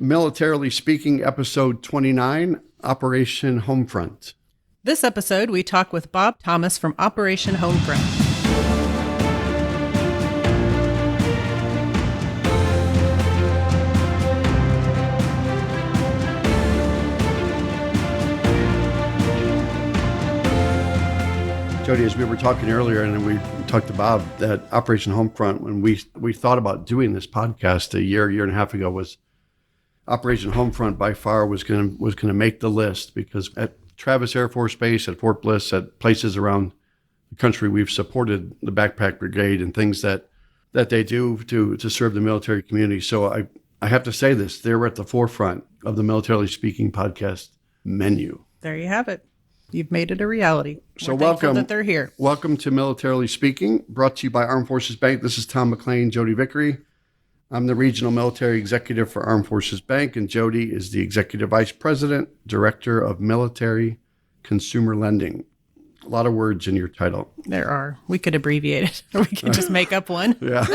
Militarily Speaking, episode 29, Operation Homefront. This episode, we talk with Bob Thomas from Operation Homefront. Jodi, as we were talking earlier, and we talked to Bob, that Operation Homefront, when we thought about doing this podcast a year and a half ago, was Operation Homefront by far was going to make the list, because at Travis Air Force Base, at Fort Bliss, at places around the country, we've supported the Backpack Brigade and things that they do to serve the military community. So I have to say this, they're at the forefront of the Militarily Speaking podcast menu. There you have it. You've made it a reality. So welcome that they're here. Welcome to Militarily Speaking, brought to you by Armed Forces Bank. This is Tom McLean, Jodi Vickery. I'm the Regional Military Executive for Armed Forces Bank, and Jodi is the Executive Vice President, Director of Military Consumer Lending. A lot of words in your title. There are. We could abbreviate it, or we could just make up one. Yeah.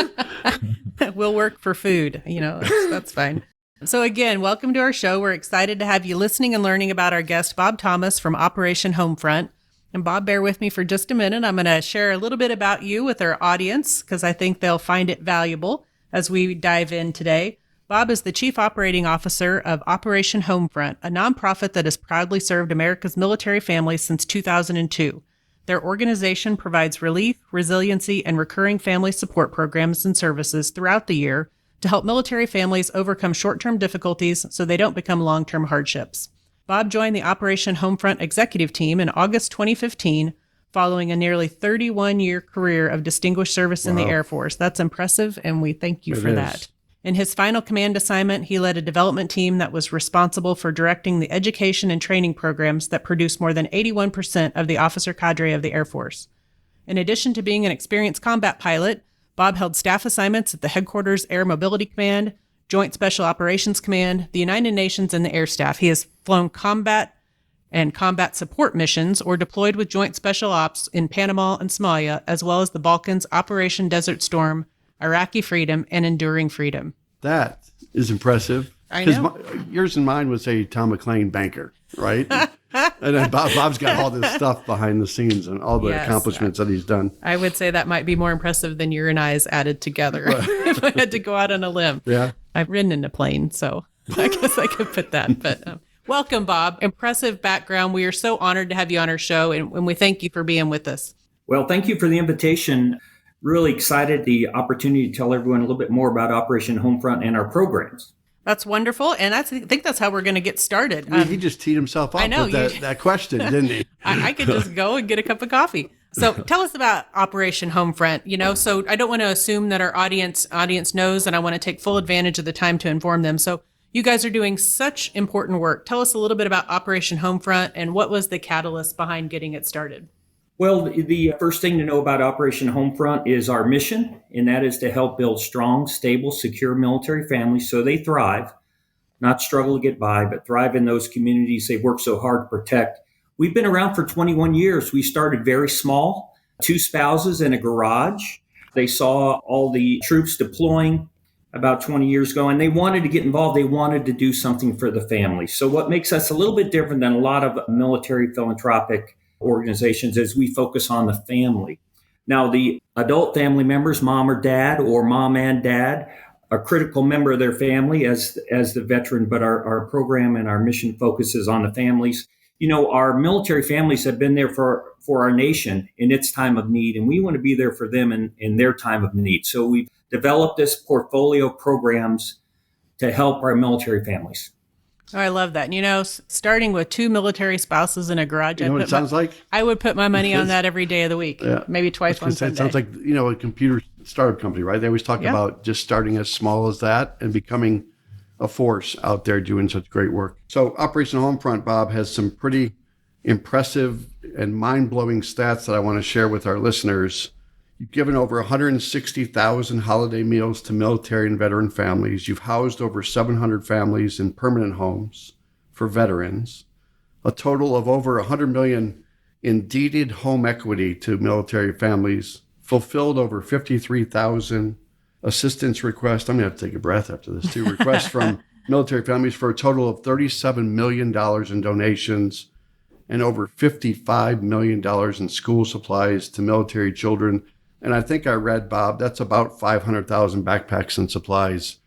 We'll work for food. That's fine. So again, welcome to our show. We're excited to have you listening and learning about our guest, Bob Thomas from Operation Homefront. And Bob, bear with me for just a minute. I'm going to share a little bit about you with our audience, because I think they'll find it valuable as we dive in today. Bob is the Chief Operating Officer of Operation Homefront, a nonprofit that has proudly served America's military families since 2002. Their organization provides relief, resiliency, and recurring family support programs and services throughout the year to help military families overcome short-term difficulties so they don't become long-term hardships. Bob joined the Operation Homefront executive team in August 2015, following a nearly 31-year career of distinguished service in the Air Force. That's impressive, and we thank you for that. In his final command assignment, he led a development team that was responsible for directing the education and training programs that produce more than 81% of the officer cadre of the Air Force. In addition to being an experienced combat pilot, Bob held staff assignments at the Headquarters Air Mobility Command, Joint Special Operations Command, the United Nations, and the Air Staff. He has flown combat and combat support missions or deployed with Joint Special Ops in Panama and Somalia, as well as the Balkans, Operation Desert Storm, Iraqi Freedom, and Enduring Freedom. That is impressive. I know. Yours and mine was a Tom McLean banker, right? And then Bob's got all this stuff behind the scenes and all the accomplishments that he's done. I would say that might be more impressive than your and I's added together if I had to go out on a limb. Yeah. I've ridden in a plane, so I guess I could put that. But welcome, Bob. Impressive background. We are so honored to have you on our show, and we thank you for being with us. Well, thank you for the invitation. Really excited the opportunity to tell everyone a little bit more about Operation Homefront and our programs. That's wonderful. And I think that's how we're going to get started. He just teed himself up with that question, didn't he? I could just go and get a cup of coffee. So tell us about Operation Homefront. So I don't want to assume that our audience knows, and I want to take full advantage of the time to inform them. So you guys are doing such important work. Tell us a little bit about Operation Homefront and what was the catalyst behind getting it started? Well, the first thing to know about Operation Homefront is our mission, and that is to help build strong, stable, secure military families so they thrive, not struggle to get by, but thrive in those communities they work so hard to protect. We've been around for 21 years. We started very small, 2 spouses in a garage. They saw all the troops deploying about 20 years ago, and they wanted to get involved. They wanted to do something for the family. So what makes us a little bit different than a lot of military philanthropic organizations is we focus on the family. Now, the adult family members, mom or dad, or mom and dad, a critical member of their family as the veteran, but our program and our mission focuses on the families. Our military families have been there for our nation in its time of need, and we want to be there for them in their time of need. So we've developed this portfolio of programs to help our military families. Oh, I love that. Starting with 2 military spouses in a garage. You know what it sounds like? I would put my money on that every day of the week, maybe twice on Sunday. It sounds like, a computer startup company, right? They always talk about just starting as small as that and becoming a force out there doing such great work. So Operation Homefront, Bob, has some pretty impressive and mind-blowing stats that I want to share with our listeners. You've given over 160,000 holiday meals to military and veteran families. You've housed over 700 families in permanent homes for veterans. A total of over $100 million in deeded home equity to military families. Fulfilled over 53,000 assistance requests. I'm going to have to take a breath after this too. Requests from military families for a total of $37 million in donations and over $55 million in school supplies to military children. And I think I read, Bob, that's about 500,000 backpacks and supplies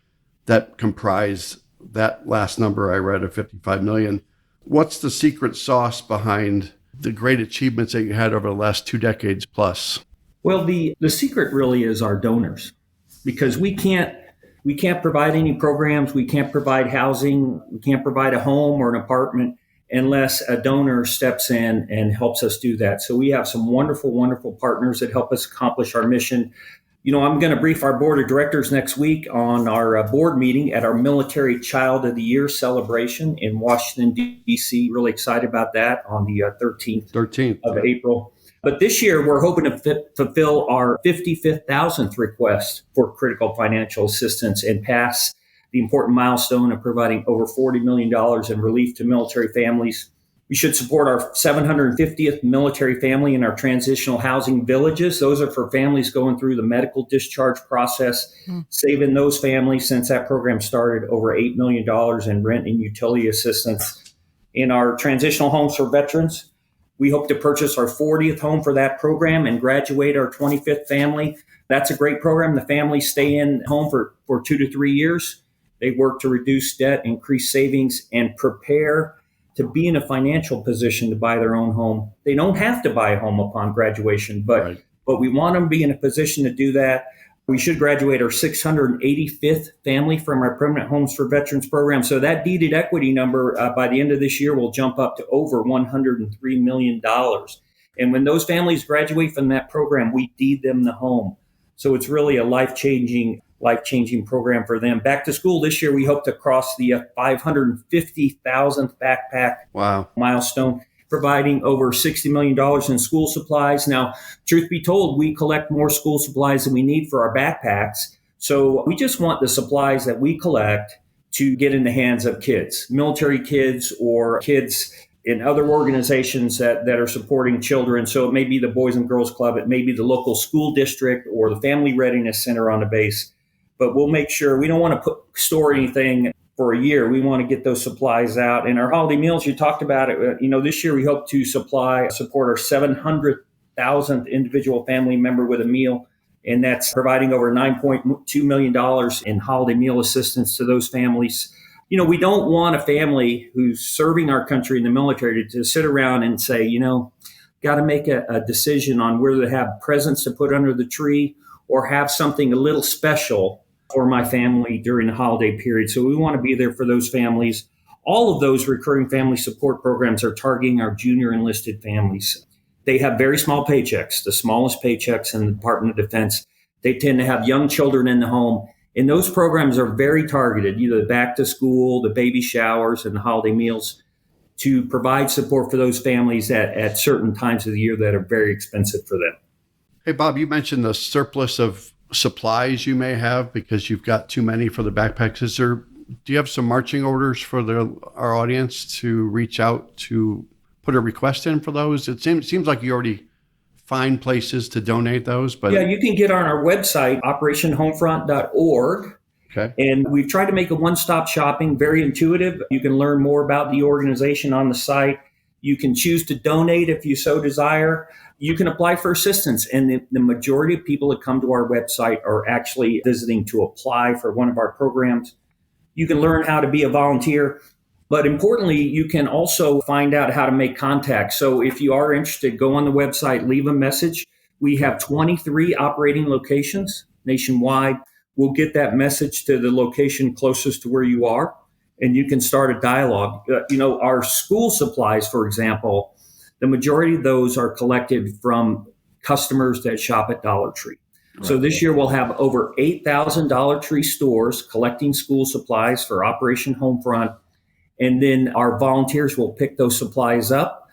that comprise that last number I read of 55 million. What's the secret sauce behind the great achievements that you had over the last 2 decades plus? Well, the secret really is our donors, because we can't provide any programs, we can't provide housing, we can't provide a home or an apartment unless a donor steps in and helps us do that. So we have some wonderful, wonderful partners that help us accomplish our mission. I'm going to brief our board of directors next week on our board meeting at our Military Child of the Year celebration in Washington, D.C. Really excited about that on the 13th of April. But this year, we're hoping to fulfill our 55,000th request for critical financial assistance and pass the important milestone of providing over $40 million in relief to military families. We should support our 750th military family in our transitional housing villages. Those are for families going through the medical discharge process, saving those families, since that program started, over $8 million in rent and utility assistance. In our transitional homes for veterans, we hope to purchase our 40th home for that program and graduate our 25th family. That's a great program. The families stay in home for 2 to 3 years. They work to reduce debt, increase savings, and prepare to be in a financial position to buy their own home. They don't have to buy a home upon graduation, but we want them to be in a position to do that. We should graduate our 685th family from our Permanent Homes for Veterans program. So that deeded equity number by the end of this year will jump up to over $103 million. And when those families graduate from that program, we deed them the home. So it's really a life-changing program for them. Back to school this year, we hope to cross the 550,000th backpack milestone, providing over $60 million in school supplies. Now, truth be told, we collect more school supplies than we need for our backpacks. So we just want the supplies that we collect to get in the hands of kids, military kids or kids in other organizations that are supporting children. So it may be the Boys and Girls Club, it may be the local school district or the Family Readiness Center on the base. But we'll make sure we don't want to store anything for a year. We want to get those supplies out. And our holiday meals, you talked about it. This year we hope to support our 700,000th individual family member with a meal. And that's providing over $9.2 million in holiday meal assistance to those families. We don't want a family who's serving our country in the military to sit around and say, got to make a decision on whether to have presents to put under the tree or have something a little special for my family during the holiday period. So we want to be there for those families. All of those recurring family support programs are targeting our junior enlisted families. They have very small paychecks, the smallest paychecks in the Department of Defense. They tend to have young children in the home. And those programs are very targeted, the back to school, the baby showers, and the holiday meals, to provide support for those families at certain times of the year that are very expensive for them. Hey, Bob, you mentioned the surplus of supplies you may have because you've got too many for the backpacks. Do you have some marching orders for our audience to reach out to put a request in for those? It seems like you already find places to donate those. But yeah, you can get on our website, operationhomefront.org. Okay. And we've tried to make a one-stop shopping, very intuitive. You can learn more about the organization on the site. You can choose to donate if you so desire. You can apply for assistance. And the majority of people that come to our website are actually visiting to apply for one of our programs. You can learn how to be a volunteer. But importantly, you can also find out how to make contact. So if you are interested, go on the website, leave a message. We have 23 operating locations nationwide. We'll get that message to the location closest to where you are, and you can start a dialogue. Our school supplies, for example, the majority of those are collected from customers that shop at Dollar Tree. Right. So this year we'll have over 8,000 Dollar Tree stores collecting school supplies for Operation Homefront. And then our volunteers will pick those supplies up.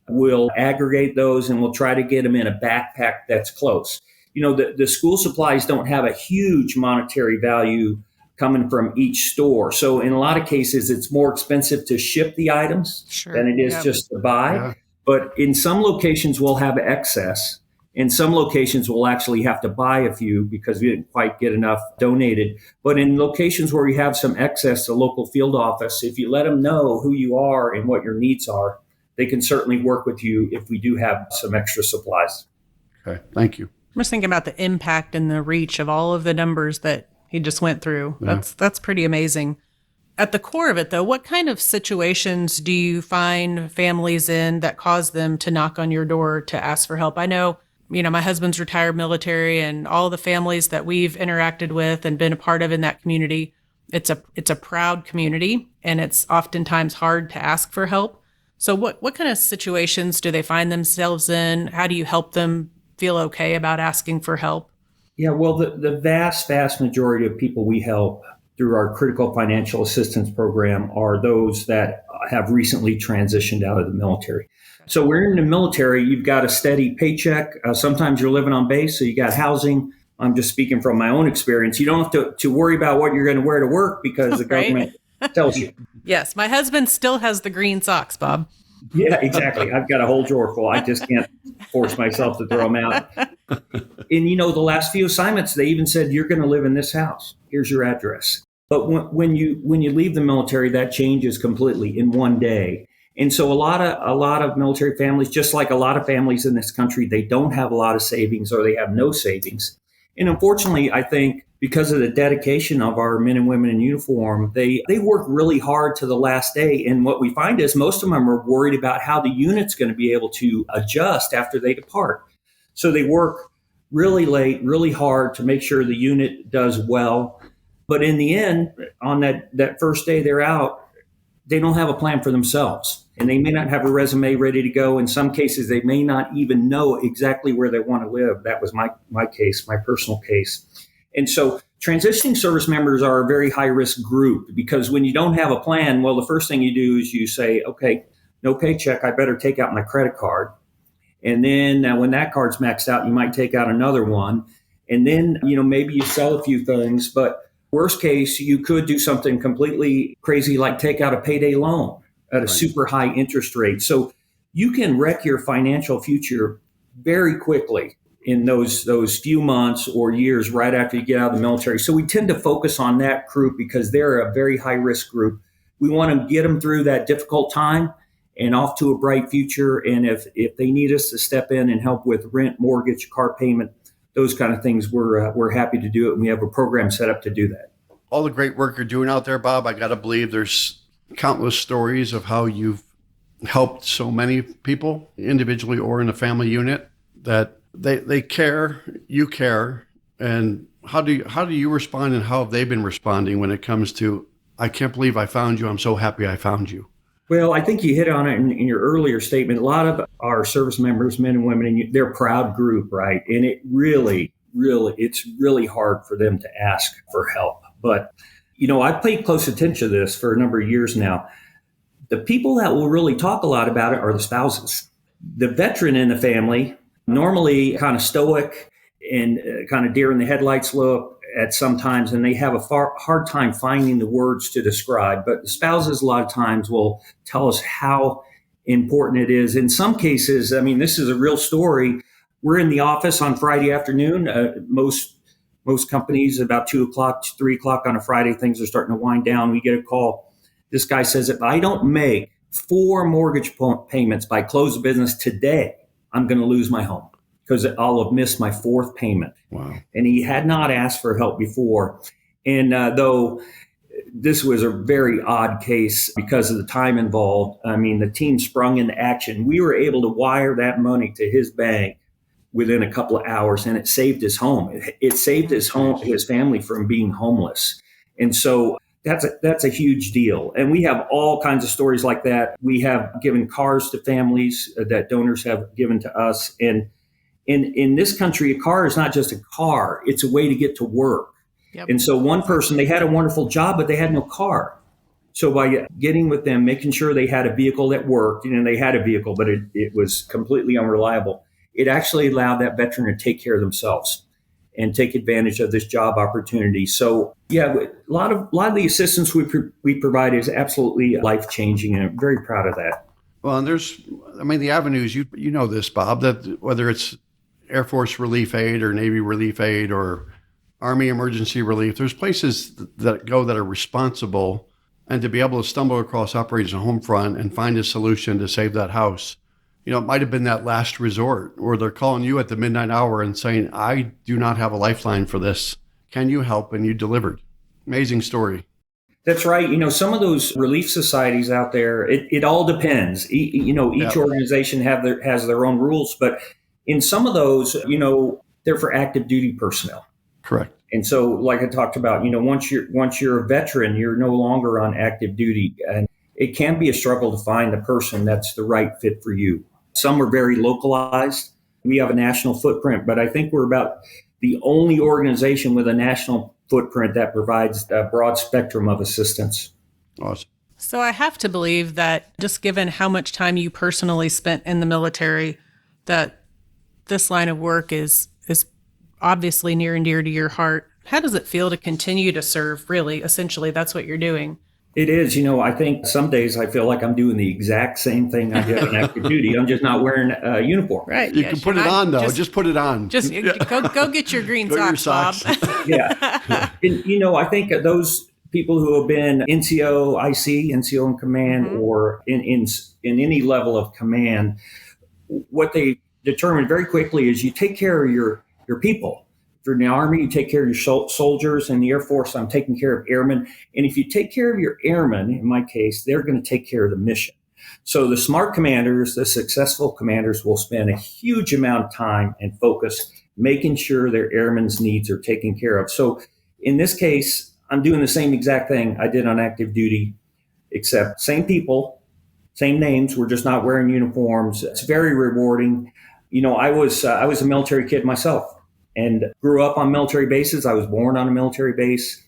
We'll aggregate those and we'll try to get them in a backpack that's close. The school supplies don't have a huge monetary value coming from each store. So in a lot of cases, it's more expensive to ship the items than it is just to buy. Yeah. But in some locations, we'll have excess In some locations, we'll actually have to buy a few because we didn't quite get enough donated. But in locations where we have some excess, the local field office, if you let them know who you are and what your needs are, they can certainly work with you if we do have some extra supplies. Okay, thank you. I'm just thinking about the impact and the reach of all of the numbers that he just went through. Yeah. That's pretty amazing. At the core of it, though, what kind of situations do you find families in that cause them to knock on your door to ask for help? I know, my husband's retired military, and all the families that we've interacted with and been a part of in that community, it's a proud community, and it's oftentimes hard to ask for help. So what kind of situations do they find themselves in? How do you help them feel okay about asking for help? Yeah, well, the vast majority of people we help through our critical financial assistance program are those that have recently transitioned out of the military. So we're in the military, you've got a steady paycheck. Sometimes you're living on base, so you got housing. I'm just speaking from my own experience. You don't have to worry about what you're going to wear to work because the government tells you. Yes, my husband still has the green socks, Bob. Yeah, exactly. I've got a whole drawer full. I just can't force myself to throw them out. And the last few assignments, they even said, you're going to live in this house. Here's your address. But when you leave the military, that changes completely in one day. And so a lot of military families, just like a lot of families in this country, they don't have a lot of savings or they have no savings. And unfortunately, I think because of the dedication of our men and women in uniform, they work really hard to the last day. And what we find is most of them are worried about how the unit's going to be able to adjust after they depart. So they work really late, really hard to make sure the unit does well. But in the end, on that first day they're out, they don't have a plan for themselves. And they may not have a resume ready to go. In some cases, they may not even know exactly where they want to live. That was my case, my personal case. And so transitioning service members are a very high-risk group because when you don't have a plan, well, the first thing you do is you say, okay, no paycheck, I better take out my credit card. And then when that card's maxed out, you might take out another one. And then, maybe you sell a few things, but worst case, you could do something completely crazy like take out a payday loan at a super high interest rate. So you can wreck your financial future very quickly in those few months or years right after you get out of the military. So we tend to focus on that group because they're a very high risk group. We want to get them through that difficult time and off to a bright future. And if they need us to step in and help with rent, mortgage, car payment, those kind of things, we're happy to do it. And we have a program set up to do that. All the great work you're doing out there, Bob, I got to believe there's countless stories of how you've helped so many people individually or in a family unit that they care, you care. And how do you respond and how have they been responding when it comes to, I can't believe I found you. I'm so happy I found you. Well, I think you hit on it in your earlier statement. A lot of our service members, men and women, they're a proud group, right? And it really, it's really hard for them to ask for help. But, I paid close attention to this for a number of years now. The people that will really talk a lot about it are the spouses. The veteran in the family, normally kind of stoic and kind of deer in the headlights look at sometimes, and they have a hard time finding the words to describe. But the spouses a lot of times will tell us how important it is. In some cases, this is a real story. We're in the office on Friday afternoon. Most companies, about 2 o'clock, 3 o'clock on a Friday, things are starting to wind down. We get a call. This guy says, if I don't make 4 mortgage payments by close of business today, I'm going to lose my home because I'll have missed my 4th payment. Wow. And he had not asked for help before. And though this was a very odd case because of the time involved, the team sprung into action. We were able to wire that money to his bank within a couple of hours, and it saved his home. It saved his family from being homeless. And so that's a huge deal. And we have all kinds of stories like that. We have given cars to families that donors have given to us. And in this country, a car is not just a car, it's a way to get to work. Yep. And so one person, they had a wonderful job, but they had no car. So by getting with them, making sure they had a vehicle that worked, they had a vehicle, but it was completely unreliable. It actually allowed that veteran to take care of themselves and take advantage of this job opportunity. So yeah, a lot of the assistance we provide is absolutely life-changing, and I'm very proud of that. Well, and there's, the avenues, you know this, Bob, that whether it's Air Force Relief Aid or Navy Relief Aid or Army Emergency Relief. There's places that are responsible, and to be able to stumble across Operation Homefront and find a solution to save that house. It might have been that last resort, or they're calling you at the midnight hour and saying, I do not have a lifeline for this. Can you help? And you delivered. Amazing story. That's right. Some of those relief societies out there, it all depends. Each organization has their own rules, but in some of those, they're for active duty personnel. Correct. And so, like I talked about, once you're a veteran, you're no longer on active duty, and it can be a struggle to find the person that's the right fit for you. Some are very localized. We have a national footprint, but I think we're about the only organization with a national footprint that provides a broad spectrum of assistance. Awesome. So I have to believe that, just given how much time you personally spent in the military, that this line of work is obviously near and dear to your heart. How does it feel to continue to serve? Really, essentially, that's what you're doing. It is. I think some days I feel like I'm doing the exact same thing I did on active duty. I'm just not wearing a uniform. Right. You can put it on, though. Just put it on. Just go get your green socks, Bob. Yeah. And, I think those people who have been NCO, NCO in command, or in any level of command, what they determine very quickly is you take care of your people. If you're in the Army, you take care of your soldiers. In the Air Force, I'm taking care of airmen. And if you take care of your airmen, in my case, they're going to take care of the mission. So the smart commanders, the successful commanders, will spend a huge amount of time and focus making sure their airmen's needs are taken care of. So in this case, I'm doing the same exact thing I did on active duty, except same people, same names. We're just not wearing uniforms. It's very rewarding. I was a military kid myself and grew up on military bases. I was born on a military base.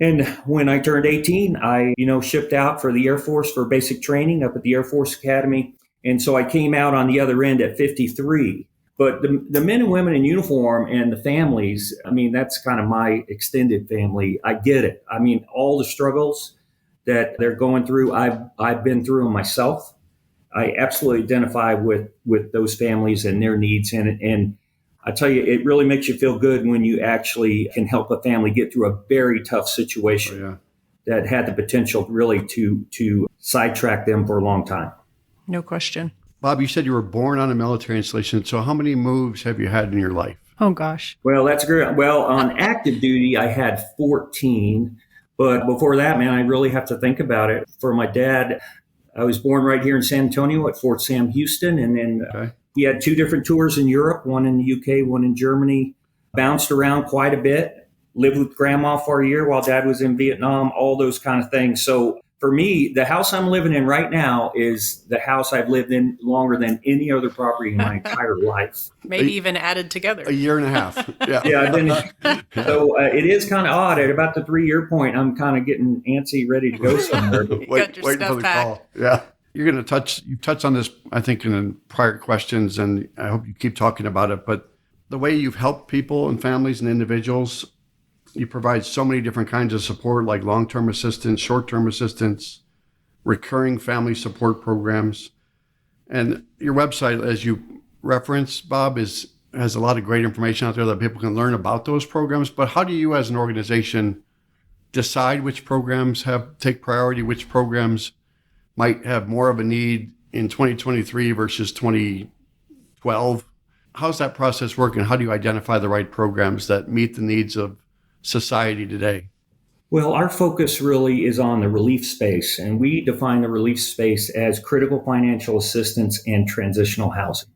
And when I turned 18, I, shipped out for the Air Force for basic training up at the Air Force Academy. And so I came out on the other end at 53. But the men and women in uniform and the families, that's kind of my extended family. I get it. All the struggles that they're going through, I've been through them myself. I absolutely identify with those families and their needs. And I tell you, it really makes you feel good when you actually can help a family get through a very tough situation that had the potential really to sidetrack them for a long time. No question. Bob, you said you were born on a military installation. So how many moves have you had in your life? Oh, gosh. Well, that's great. Well, on active duty, I had 14. But before that, man, I really have to think about it. For my dad, I was born right here in San Antonio at Fort Sam Houston. And then he had 2 different tours in Europe, one in the UK, one in Germany. Bounced around quite a bit, lived with grandma for a year while dad was in Vietnam, all those kind of things. So for me, the house I'm living in right now is the house I've lived in longer than any other property in my entire life. Maybe even added together. A year and a half. Yeah. So it is kind of odd. At about the 3-year point, I'm kind of getting antsy, ready to go somewhere. Waiting for the call. Yeah. You're going to you touched on this, I think, in prior questions, and I hope you keep talking about it. But the way you've helped people and families and individuals, you provide so many different kinds of support, like long-term assistance, short-term assistance, recurring family support programs. And your website, as you referenced, Bob, has a lot of great information out there that people can learn about those programs. But how do you as an organization decide which programs take priority, which programs might have more of a need in 2023 versus 2012? How's that process work, and how do you identify the right programs that meet the needs of society today? Well, our focus really is on the relief space, and we define the relief space as critical financial assistance and transitional housing.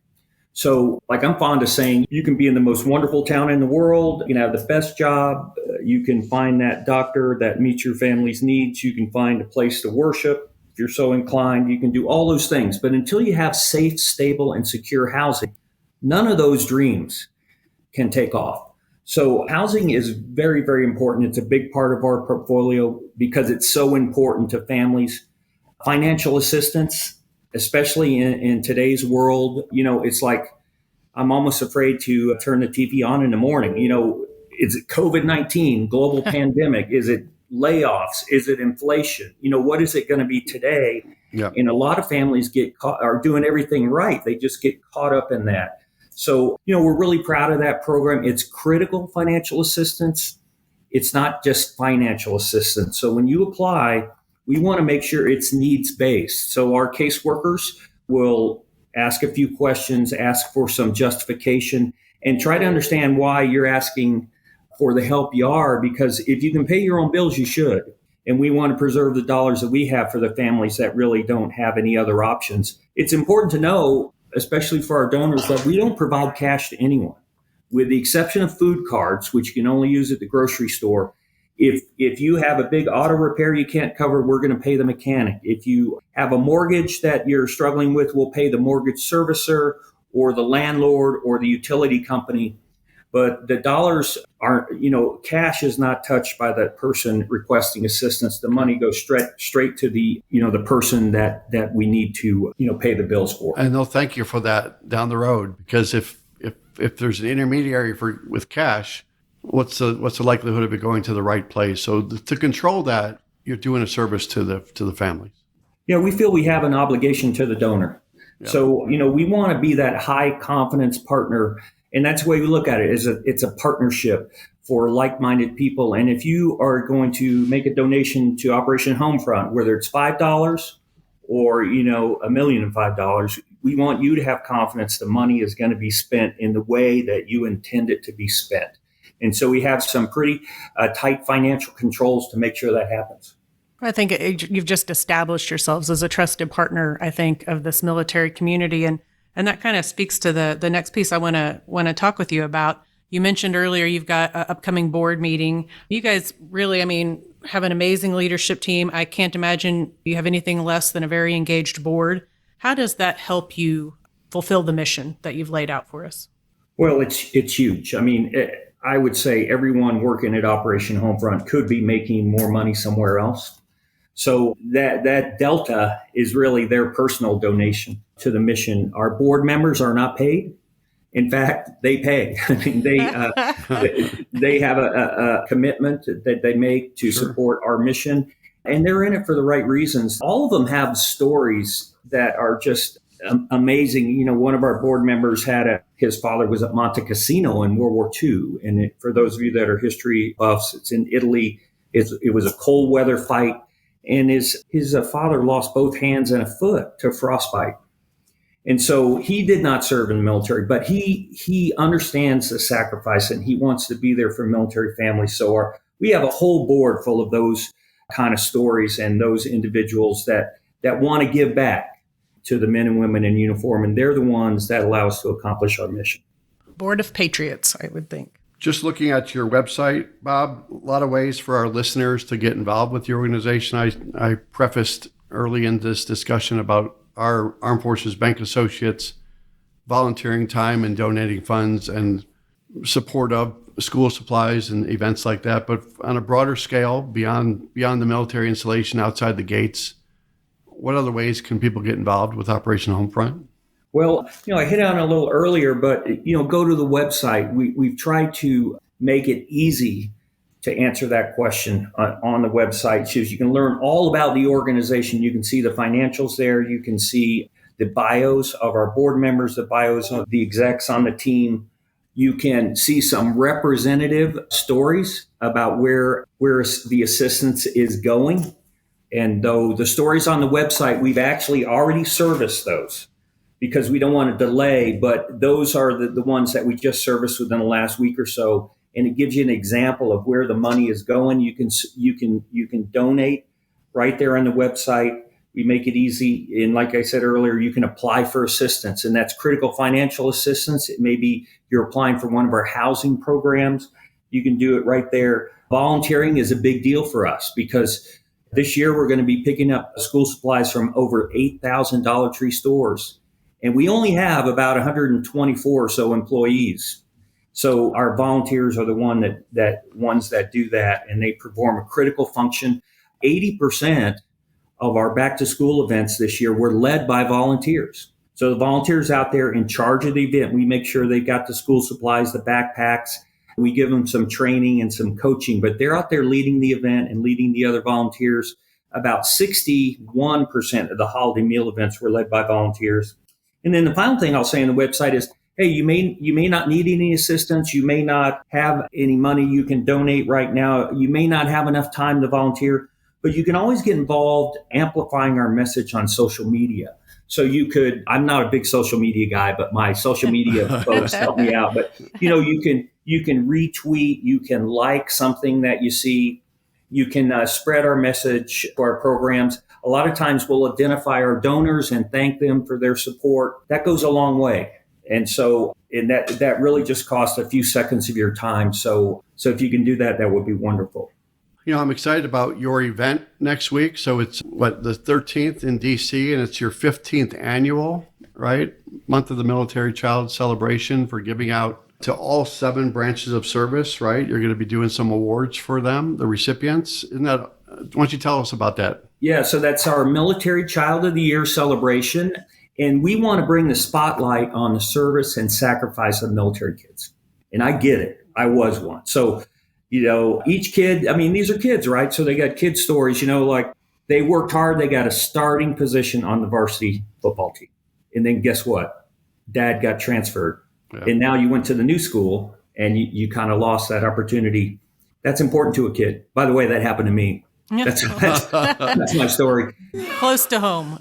So, like I'm fond of saying, you can be in the most wonderful town in the world, you can have the best job, you can find that doctor that meets your family's needs, you can find a place to worship. If you're so inclined, you can do all those things. But until you have safe, stable, and secure housing, none of those dreams can take off. So housing is very, very important. It's a big part of our portfolio because it's so important to families. Financial assistance, especially in today's world, it's like I'm almost afraid to turn the TV on in the morning. Is it COVID-19, global pandemic? Is it layoffs? Is it inflation? What is it going to be today? Yeah. And a lot of families are doing everything right. They just get caught up in that. So, we're really proud of that program. It's critical financial assistance. It's not just financial assistance. So when you apply, we want to make sure it's needs based. So our caseworkers will ask a few questions, ask for some justification, and try to understand why you're asking for the help you are, because if you can pay your own bills, you should. And we want to preserve the dollars that we have for the families that really don't have any other options. It's important to know, especially for our donors, that we don't provide cash to anyone. With the exception of food cards, which you can only use at the grocery store. If you have a big auto repair you can't cover, we're going to pay the mechanic. If you have a mortgage that you're struggling with, we'll pay the mortgage servicer or the landlord or the utility company. But the dollars aren't, cash is not touched by the person requesting assistance. The money goes straight to the person that we need to, pay the bills for. And they'll thank you for that down the road, because if there's an intermediary with cash, what's the likelihood of it going to the right place? So to control that, you're doing a service to the families. Yeah, we feel we have an obligation to the donor. Yeah. So, we want to be that high confidence partner. And that's the way we look at it. It's a partnership for like-minded people. And if you are going to make a donation to Operation Homefront, whether it's $5 or, $1,005,005, we want you to have confidence the money is going to be spent in the way that you intend it to be spent. And so we have some pretty tight financial controls to make sure that happens. I think you've just established yourselves as a trusted partner, I think, of this military community. And that kind of speaks to the next piece I want to talk with you about. You mentioned earlier you've got an upcoming board meeting. You guys really, have an amazing leadership team. I can't imagine you have anything less than a very engaged board. How does that help you fulfill the mission that you've laid out for us? Well, it's huge. I would say everyone working at Operation Homefront could be making more money somewhere else. So that delta is really their personal donation to the mission. Our board members are not paid. In fact, they pay. They have a commitment that they make to support our mission, and they're in it for the right reasons. All of them have stories that are just amazing. One of our board members his father was at Monte Cassino in World War II. And for those of you that are history buffs, it's in Italy. It was a cold weather fight. And his father lost both hands and a foot to frostbite. And so he did not serve in the military, but he understands the sacrifice and he wants to be there for military families. So we have a whole board full of those kind of stories and those individuals that want to give back to the men and women in uniform. And they're the ones that allow us to accomplish our mission. Board of Patriots, I would think. Just looking at your website, Bob, a lot of ways for our listeners to get involved with your organization. I prefaced early in this discussion about our Armed Forces Bank Associates volunteering time and donating funds and support of school supplies and events like that. But on a broader scale, beyond the military installation outside the gates, what other ways can people get involved with Operation Homefront? Well, I hit on it a little earlier, but, go to the website. We've tried to make it easy to answer that question on the website. So you can learn all about the organization. You can see the financials there. You can see the bios of our board members, the bios of the execs on the team. You can see some representative stories about where the assistance is going. And though the stories on the website, we've actually already serviced those because we don't want to delay, but those are the ones that we just serviced within the last week or so. And it gives you an example of where the money is going. You can donate right there on the website. We make it easy. And like I said earlier, you can apply for assistance, and that's critical financial assistance. It may be you're applying for one of our housing programs. You can do it right there. Volunteering is a big deal for us because this year we're going to be picking up school supplies from over 8,000 Dollar Tree stores. And we only have about 124 or so employees. So our volunteers are the ones that do that, and they perform a critical function. 80% of our back to school events this year were led by volunteers. So the volunteers out there in charge of the event, we make sure they got the school supplies, the backpacks. We give them some training and some coaching, but they're out there leading the event and leading the other volunteers. About 61% of the holiday meal events were led by volunteers. And then the final thing I'll say on the website is, hey, you may not need any assistance. You may not have any money you can donate right now. You may not have enough time to volunteer, but you can always get involved amplifying our message on social media. So I'm not a big social media guy, but my social media folks help me out. But, you can retweet, you can like something that you see, you can spread our message for our programs. A lot of times we'll identify our donors and thank them for their support. That goes a long way. And that really just costs a few seconds of your time. So if you can do that, that would be wonderful. I'm excited about your event next week. So it's the 13th in DC, and it's your 15th annual, right? Month of the Military Child celebration for giving out to all 7 branches of service, right? You're going to be doing some awards for them, the recipients. Why don't you tell us about that? Yeah, so that's our Military Child of the Year celebration. And we want to bring the spotlight on the service and sacrifice of military kids. And I get it. I was one. So, each kid, these are kids, right? So they got kid stories, like they worked hard. They got a starting position on the varsity football team. And then guess what? Dad got transferred. Yeah. And now you went to the new school and you kind of lost that opportunity. That's important to a kid. By the way, that happened to me. That's my story. Close to home.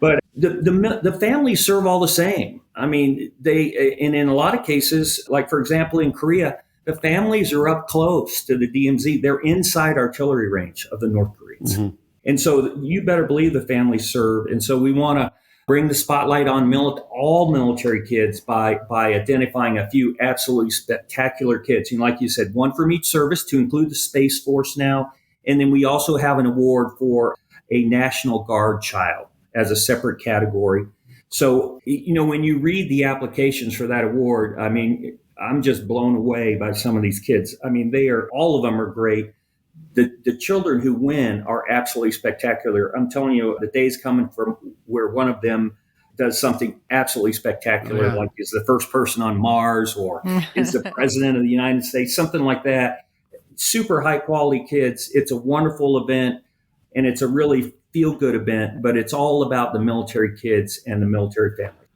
But the families serve all the same. And in a lot of cases, like for example, in Korea, the families are up close to the DMZ. They're inside artillery range of the North Koreans. Mm-hmm. And so you better believe the families serve. And so we want to bring the spotlight on all military kids by identifying a few absolutely spectacular kids. Like you said, one from each service to include the Space Force now. And then we also have an award for a National Guard child as a separate category. So, when you read the applications for that award, I'm just blown away by some of these kids. All of them are great. The children who win are absolutely spectacular. I'm telling you, the day's coming from where one of them does something absolutely spectacular, like is the first person on Mars or is the president of the United States, something like that. Super high quality kids. It's a wonderful event, and it's a really feel-good event, but it's all about the military kids and the military family.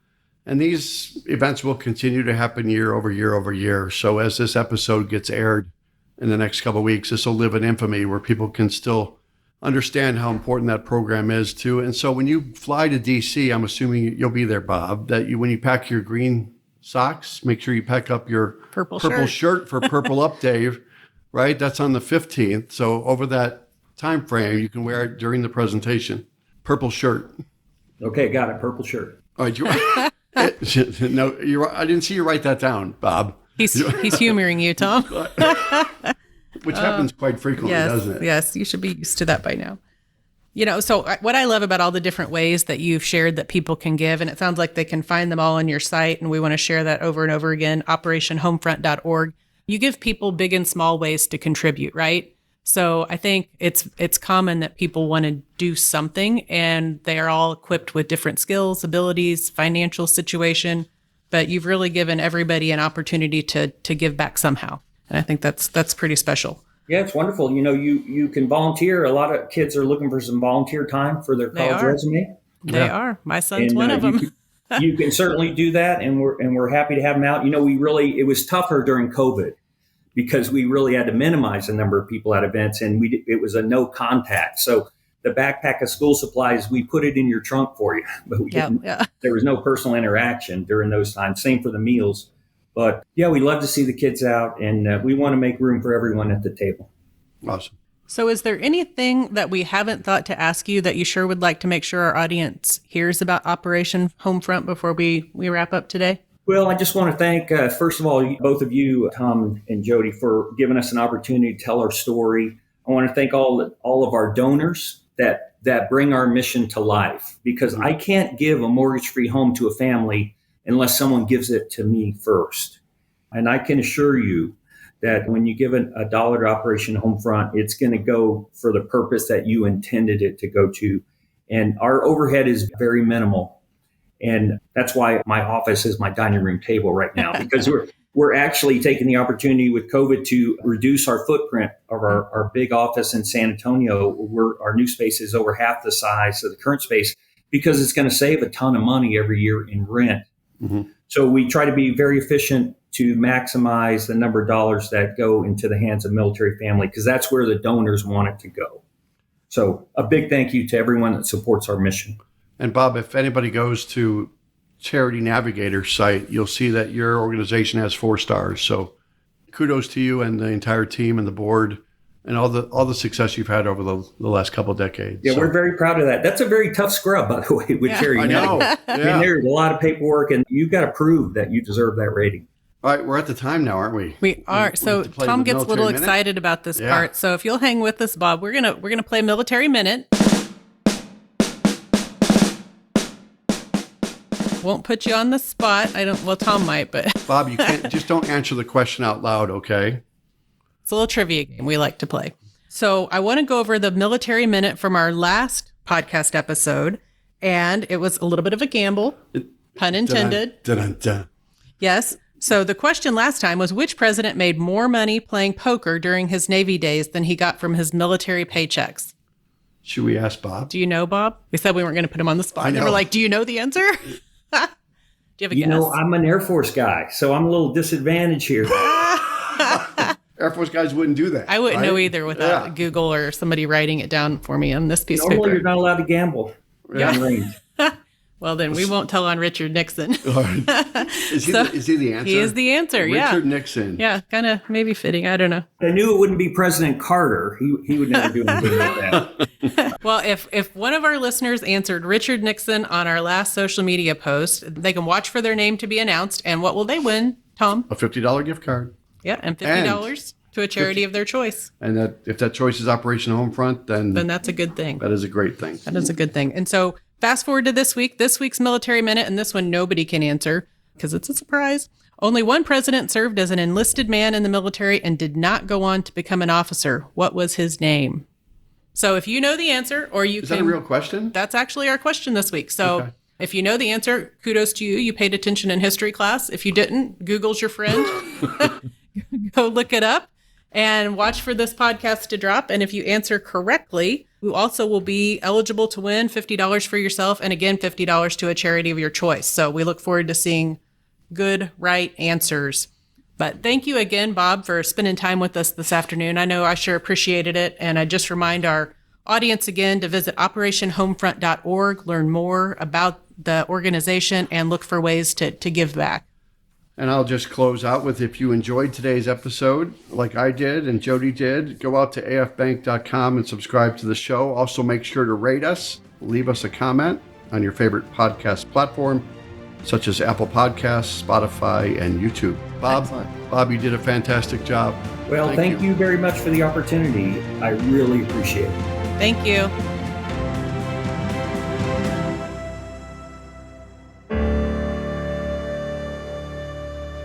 And these events will continue to happen year over year over year. So as this episode gets aired in the next couple of weeks, this will live in infamy where people can still understand how important that program is too. And so when you fly to DC, I'm assuming you'll be there, Bob, when you pack your green socks, make sure you pack up your purple shirt for Purple Up Day, right? That's on the 15th. So over that time frame, you can wear it during the presentation. Purple shirt. Okay, got it. Purple shirt. All right. No, I didn't see you write that down, Bob. He's humoring you, Tom. Which happens quite frequently, doesn't it? Yes, you should be used to that by now. So what I love about all the different ways that you've shared that people can give, and it sounds like they can find them all on your site, and we want to share that over and over again, operationhomefront.org. You give people big and small ways to contribute, right? So I think it's common that people want to do something, and they are all equipped with different skills, abilities, financial situation, but you've really given everybody an opportunity to give back somehow. And I think that's pretty special. Yeah, it's wonderful. You can volunteer. A lot of kids are looking for some volunteer time for their college resume. They are. My son's one of them. You can certainly do that, and we're happy to have them out. It was tougher during COVID, because we really had to minimize the number of people at events, and it was a no contact. So the backpack of school supplies, we put it in your trunk for you, but there was no personal interaction during those times. Same for the meals. But we love to see the kids out, and we want to make room for everyone at the table. Awesome. So is there anything that we haven't thought to ask you that you sure would like to make sure our audience hears about Operation Homefront before we wrap up today? Well, I just want to thank, first of all, both of you, Tom and Jodi, for giving us an opportunity to tell our story. I want to thank all of our donors that bring our mission to life, because I can't give a mortgage-free home to a family unless someone gives it to me first. And I can assure you that when you give a dollar to Operation Homefront, it's going to go for the purpose that you intended it to go to. And our overhead is very minimal. And that's why my office is my dining room table right now, because we're actually taking the opportunity with COVID to reduce our footprint of our big office in San Antonio, where our new space is over half the size of the current space, because it's going to save a ton of money every year in rent. So we try to be very efficient to maximize the number of dollars that go into the hands of military family, because that's where the donors want it to go. So a big thank you to everyone that supports our mission. And Bob, if anybody goes to Charity Navigator's site, you'll see that your organization has 4 stars. So kudos to you and the entire team and the board and all the success you've had over the last couple of decades. Yeah, we're very proud of that. That's a very tough scrub, by the way, with Charity Navigator. I mean, there's a lot of paperwork, and you've got to prove that you deserve that rating. All right, we're at the time now, aren't we? We are. So Tom gets a little excited about this part. So if you'll hang with us, Bob, we're gonna play Military Minute. Won't put you on the spot. Well, Tom might, but Bob, you can't just don't answer the question out loud, okay? It's a little trivia game we like to play. So I want to go over the Military Minute from our last podcast episode, and it was a little bit of a gamble, pun intended. Dun-dun-dun. Yes. So the question last time was, which president made more money playing poker during his Navy days than he got from his military paychecks? Should we ask Bob? Do you know, Bob? We said we weren't going to put him on the spot. I know. And we're like, do you know the answer? Do you have a guess? I'm an Air Force guy, so I'm a little disadvantaged here. Air Force guys wouldn't do that. I wouldn't know either without Google or somebody writing it down for me on this piece of Normally, paper. you're not allowed to gamble. Yeah. Range. Well, then we won't tell on Richard Nixon. Is he the answer? He is the answer, Richard Nixon. Yeah, kind of maybe fitting. I don't know. I knew it wouldn't be President Carter. He would never do anything like that. Well, if one of our listeners answered Richard Nixon on our last social media post, they can watch for their name to be announced. And what will they win, Tom? A $50 gift card. Yeah, and $50 to a charity of their choice. And if that choice is Operation Homefront, then that's a good thing. That is a great thing. That is a good thing. And so fast forward to this week's Military Minute, and this one nobody can answer because it's a surprise. Only one president served as an enlisted man in the military and did not go on to become an officer. What was his name? So if you know the answer, or you Is that a real question? That's actually our question this week. So if you know the answer, kudos to you. You paid attention in history class. If you didn't, Google's your friend. Go look it up and watch for this podcast to drop. And if you answer correctly, you also will be eligible to win $50 for yourself, and again, $50 to a charity of your choice. So we look forward to seeing good, right answers. But thank you again, Bob, for spending time with us this afternoon. I know I sure appreciated it. And I just remind our audience again to visit operationhomefront.org, learn more about the organization, and look for ways to give back. And I'll just close out with, if you enjoyed today's episode, like I did and Jodi did, go out to afbank.com and subscribe to the show. Also, make sure to rate us, leave us a comment on your favorite podcast platform, such as Apple Podcasts, Spotify, and YouTube. Bob, you did a fantastic job. Well, thank you very much for the opportunity. I really appreciate it. Thank you.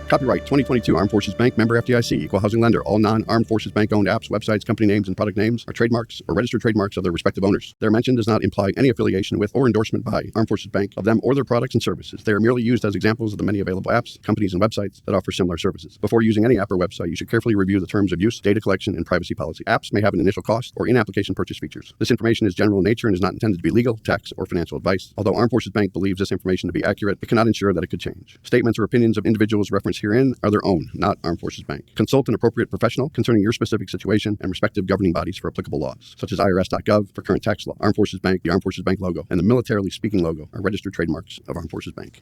Copyright 2022 Armed Forces Bank, member FDIC, equal housing lender. All non-Armed Forces Bank owned apps, websites, company names, and product names are trademarks or registered trademarks of their respective owners. Their mention does not imply any affiliation with or endorsement by Armed Forces Bank of them or their products and services. They are merely used as examples of the many available apps, companies, and websites that offer similar services. Before using any app or website, you should carefully review the terms of use, data collection, and privacy policy. Apps may have an initial cost or in-application purchase features. This information is general in nature and is not intended to be legal, tax, or financial advice. Although Armed Forces Bank believes this information to be accurate, it cannot ensure that it could change. Statements or opinions of individuals referenced herein are their own, not Armed Forces Bank. Consult an appropriate professional concerning your specific situation and respective governing bodies for applicable laws, such as IRS.gov for current tax law. Armed Forces Bank, the Armed Forces Bank logo, and the Militarily Speaking logo are registered trademarks of Armed Forces Bank.